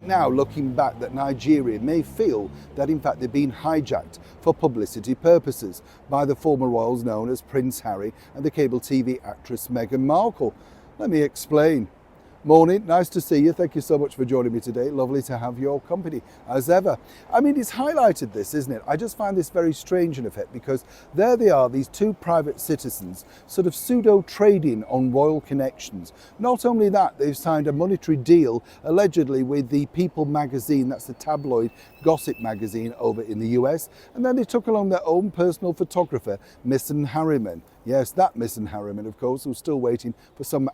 now, looking back, that Nigeria may feel that in fact they've been hijacked for publicity purposes by the former royals known as Prince Harry and the cable TV actress Meghan Markle. Let me explain. Morning, nice to see you. Thank you so much for joining me today. Lovely to have your company, as ever. I mean, it's highlighted this, isn't it? I just find this very strange in effect, because there they are, these two private citizens, sort of pseudo-trading on royal connections. Not only that, they've signed a monetary deal, allegedly, with the People magazine, that's the tabloid gossip magazine over in the US, and then they took along their own personal photographer, Meghan Harriman. Yes, that Meghan Harriman, of course, who's still waiting for some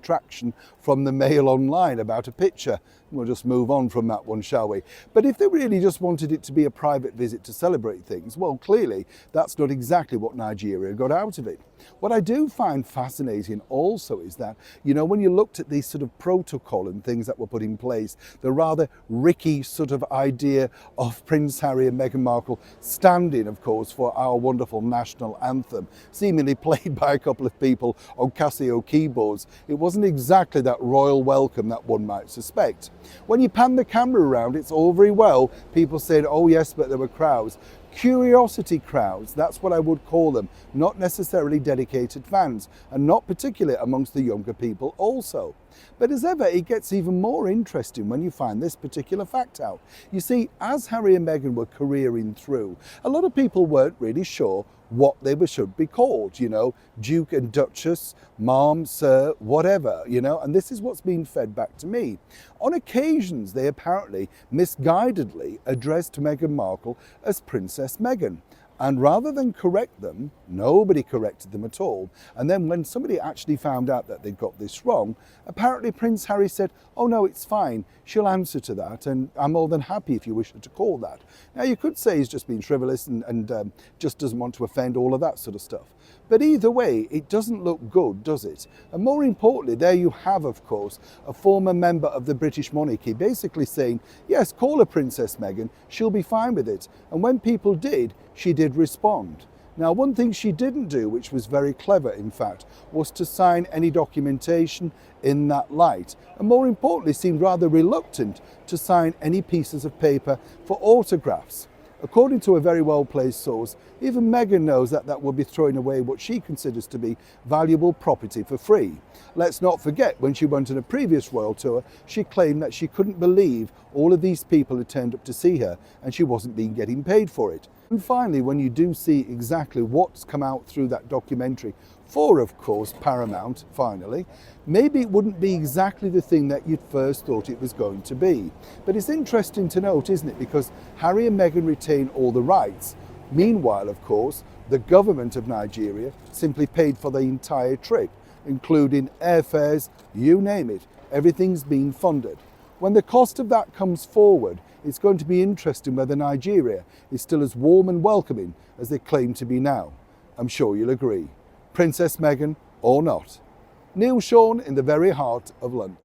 traction from the Mail Online about a picture. We'll just move on from that one, shall we? But if they really just wanted it to be a private visit to celebrate things, well, clearly that's not exactly what Nigeria got out of it. What I do find fascinating also is that, you know, when you looked at these sort of protocol and things that were put in place, the rather ricky sort of idea of Prince Harry and Meghan Markle standing, of course, for our wonderful national anthem, seemingly played by a couple of people on Casio keyboards, it wasn't exactly that royal welcome that one might suspect. When you pan the camera around, it's all very well people saying, oh yes, but there were crowds. Curiosity crowds, that's what I would call them, not necessarily dedicated fans, and not particularly amongst the younger people also. But as ever, it gets even more interesting when you find this particular fact out. You see, as Harry and Meghan were careering through, a lot of people weren't really sure what they should be called, you know, Duke and Duchess, Mom, Sir, whatever, you know, and this is what's been fed back to me. On occasions, they apparently misguidedly addressed Meghan Markle as Princess Meghan. And rather than correct them, nobody corrected them at all. And then when somebody actually found out that they'd got this wrong, apparently Prince Harry said, oh no, it's fine, she'll answer to that, and I'm more than happy if you wish her to call that. Now you could say he's just being frivolous and just doesn't want to offend, all of that sort of stuff. But either way, it doesn't look good, does it? And more importantly, there you have, of course, a former member of the British monarchy basically saying, yes, call her Princess Meghan, she'll be fine with it. And when people did, she did respond. Now, one thing she didn't do, which was very clever, in fact, was to sign any documentation in that light. And more importantly, seemed rather reluctant to sign any pieces of paper for autographs. According to a very well-placed source, even Meghan knows that that will be throwing away what she considers to be valuable property for free. Let's not forget, when she went on a previous royal tour, she claimed that she couldn't believe all of these people had turned up to see her and she wasn't getting paid for it. And finally, when you do see exactly what's come out through that documentary, for, of course, Paramount, finally, maybe it wouldn't be exactly the thing that you'd first thought it was going to be. But it's interesting to note, isn't it? Because Harry and Meghan retain all the rights. Meanwhile, of course, the government of Nigeria simply paid for the entire trip, including airfares, you name it. Everything's been funded. When the cost of that comes forward, it's going to be interesting whether Nigeria is still as warm and welcoming as they claim to be now. I'm sure you'll agree. Princess Meghan or not. Neil Sean in the very heart of London.